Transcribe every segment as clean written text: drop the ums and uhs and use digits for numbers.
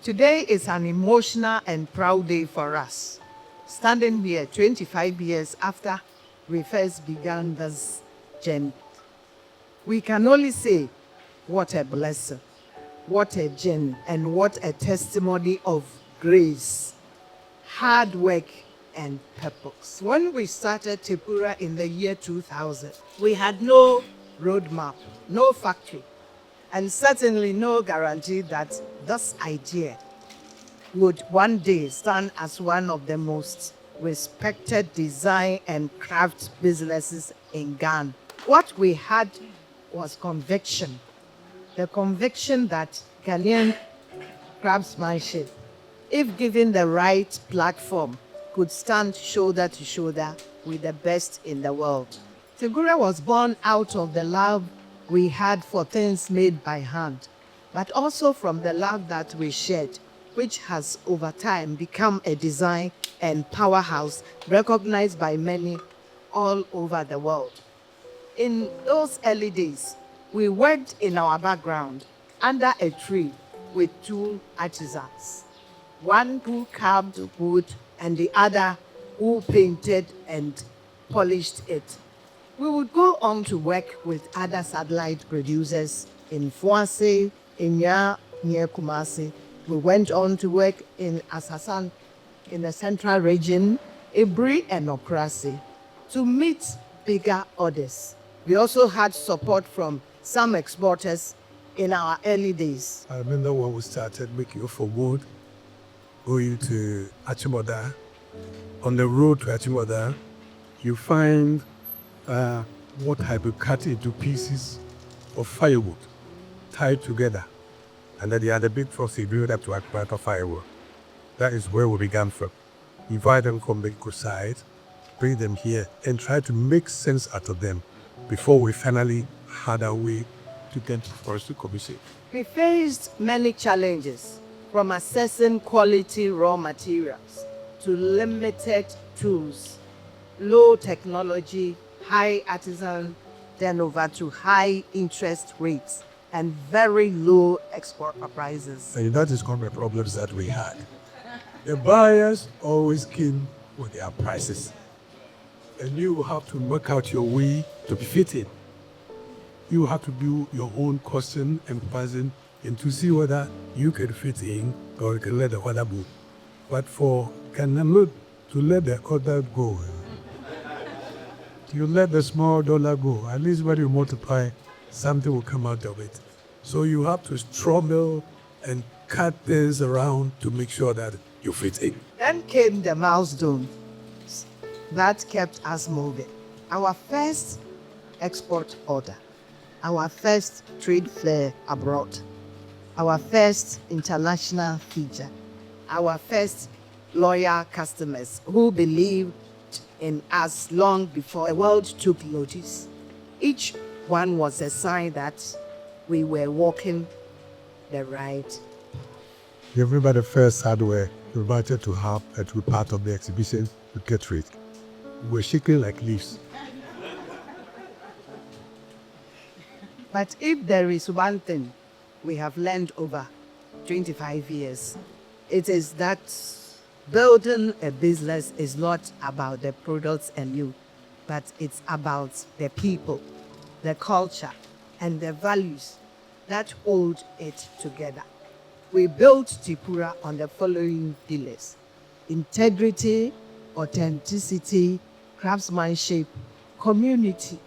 Today is an emotional and proud day for us. Standing here 25 years after we first began this journey, we can only say, what a blessing, what a journey, and what a testimony of grace, hard work, and purpose. When we started Tekura in the year 2000, we had no roadmap, no factory, and certainly no guarantee that this idea would one day stand as one of the most respected design and craft businesses in Ghana. What we had was conviction. The conviction that Ghanaian craftsmanship, if given the right platform, could stand shoulder to shoulder with the best in the world. Tekura was born out of the love we had for things made by hand, but also from the love that we shared, which has over time become a design and powerhouse recognized by many all over the world. In those early days, we worked in our background under a tree with two artisans, one who carved wood and the other who painted and polished it. We would go on to work with other satellite producers in Forson, near Kumasi. We went on to work in Asasan, in the central region, Ibri and Okrasi, to meet bigger orders. We also had support from some exporters in our early days. I remember when we started making for wood, going to Achimota. On the road to Achimota, you find what have been cut into pieces of firewood, tied together. And then they had a big frosty build up to a part of firewood. That is where we began from. Invite them from the side, bring them here, and try to make sense out of them before we finally had our way to get Forson Commission. We faced many challenges, from assessing quality raw materials to limited tools, low technology, high artisan turnover to high interest rates, and very low export prices. And that is one of the problems that we had. The buyers always came with their prices. And you have to work out your way to be fitting. You have to do your own costing and pricing and to see whether you can fit in or you can let the other go. But for Canada to let the other go, you let the small dollar go. At least when you multiply, something will come out of it. So you have to struggle and cut things around to make sure that you fit in. Then came the milestone that kept us moving. Our first export order, our first trade fair abroad, our first international feature, our first loyal customers who believed in us long before the world took notice. Each one was a sign that we were walking the right. Everybody first hardware invited to have and to be part of the exhibition to get rid. We were shaking like leaves. But if there is one thing we have learned over 25 years, it is that building a business is not about the products and you, but it's about the people, the culture, and the values that hold it together. We built Tekura on the following pillars: integrity, authenticity, craftsmanship, community,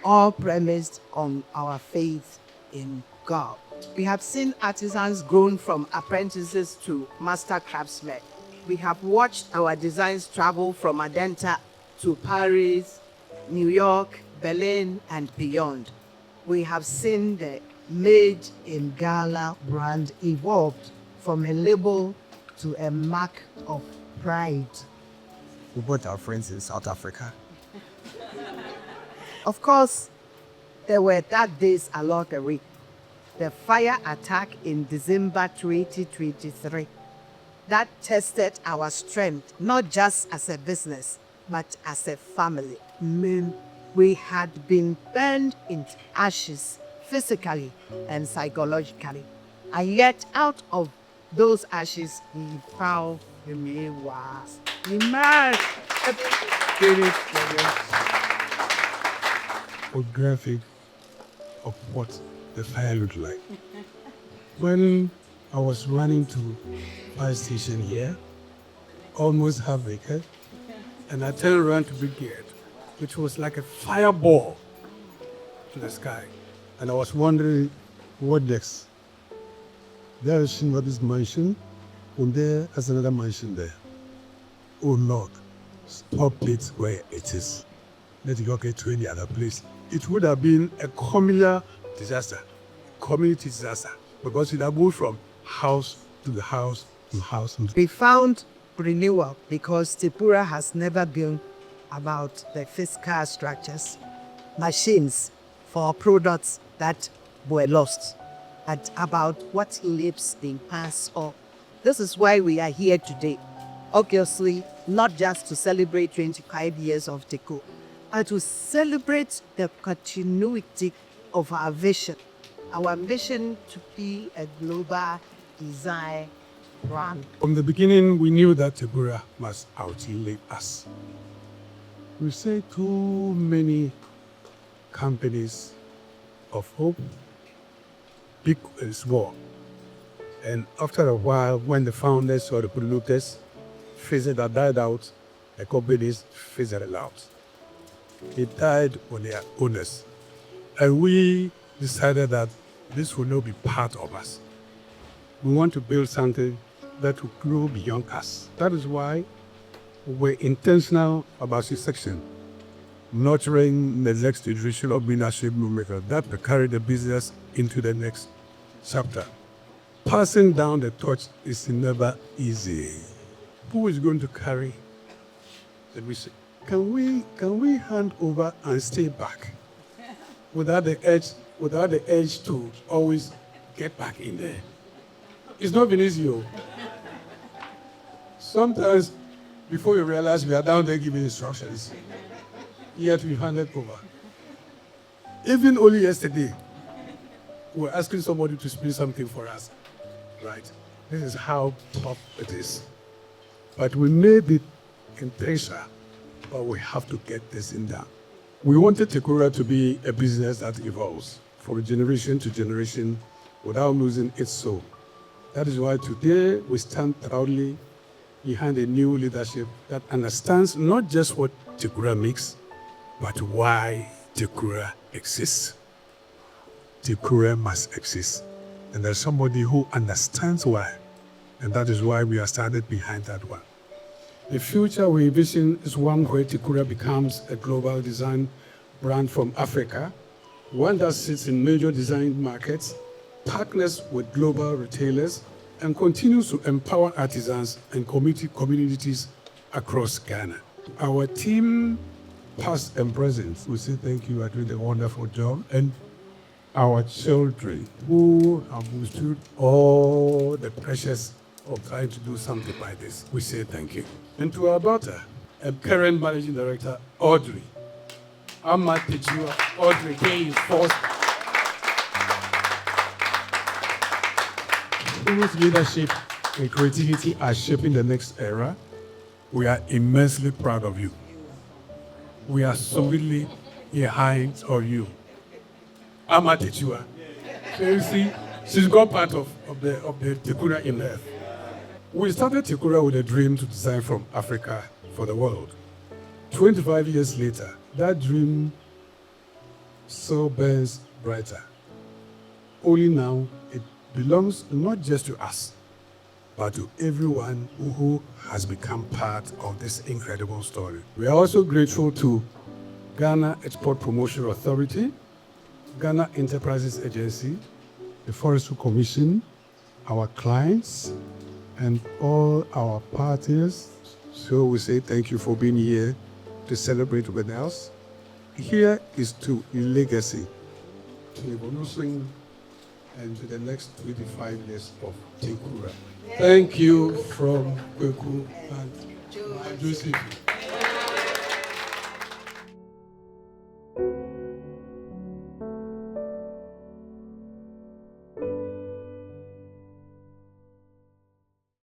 all premised on our faith in God. We have seen artisans grown from apprentices to master craftsmen. We have watched our designs travel from Adenta to Paris, New York, Berlin, and beyond. We have seen the Made in Ghana brand evolved from a label to a mark of pride. We brought our friends in South Africa. Of course, there were dark days along the way. The fire attack in December 2023 that tested our strength, not just as a business, but as a family. We had been burned into ashes physically and psychologically. And yet, out of those ashes he found remain was immersed. Photographic of what the fire looked like. When I was running to fire station here, almost half naked, and I turned around to Brigade, which was like a fireball to the sky. And I was wondering, what next? There is this mansion, and there is another mansion there. Oh Lord, stop it where it is. Let it go get to any other place. It would have been a communal disaster, community disaster, because it had moved from house to the house to house. We found renewal because Tekura has never been about the physical structures, machines for products that were lost, and about what lives in us all. This is why we are here today. Obviously, not just to celebrate 25 years of Tekura, but to celebrate the continuity of our vision. Our mission to be a global design brand. From the beginning, we knew that Tekura must outlive us. We say too many companies of hope, big and small. And after a while, when the founders or the promoters fizzled or died out, the companies fizzled out. It died on their owners. And we decided that this will not be part of us. We want to build something that will grow beyond us. That is why we're intentional about this section, nurturing the next generation of leadership movement that will carry the business into the next chapter. Passing down the torch is never easy. Who is going to carry the mission? Can we hand over and stay back without the edge to always get back in there? It's not been easy. Sometimes, before you realize we are down there giving instructions, yet we handed over. Even only yesterday, we were asking somebody to spin something for us. Right? This is how tough it is. But we made it in pressure, but we have to get this in down. We wanted Tekura to be a business that evolves from generation to generation without losing its soul. That is why today we stand proudly behind a new leadership that understands not just what Tekura makes, but why Tekura exists. Tekura must exist. And there's somebody who understands why. And that is why we are standing behind that one. The future we envision is one where Tekura becomes a global design brand from Africa, one that sits in major design markets, partners with global retailers, and continues to empower artisans and communities across Ghana. Our team, past and present, we say thank you for doing a wonderful job. And our children who have withstood all the pressures of trying to do something like this, we say thank you. And to our daughter, and current managing director, Audrey. Ahmad Tekura, Audrey K. Forson, whose leadership and creativity are shaping the next era. We are immensely proud of you. We are solidly behind you. Ahmad Tekura. So you see, she's got part of the Tekura in her. We started Tekura with a dream to design from Africa for the world. 25 years later, that dream so burns brighter. Only now it belongs not just to us, but to everyone who has become part of this incredible story. We are also grateful to Ghana Export Promotion Authority, Ghana Enterprises Agency, the Forestry Commission, our clients, and all our partners. So we say thank you for being here to celebrate with us. Here is to your legacy, to evolution, and to the next 25 years of Tekura. Thank you from Kweku and Joseph.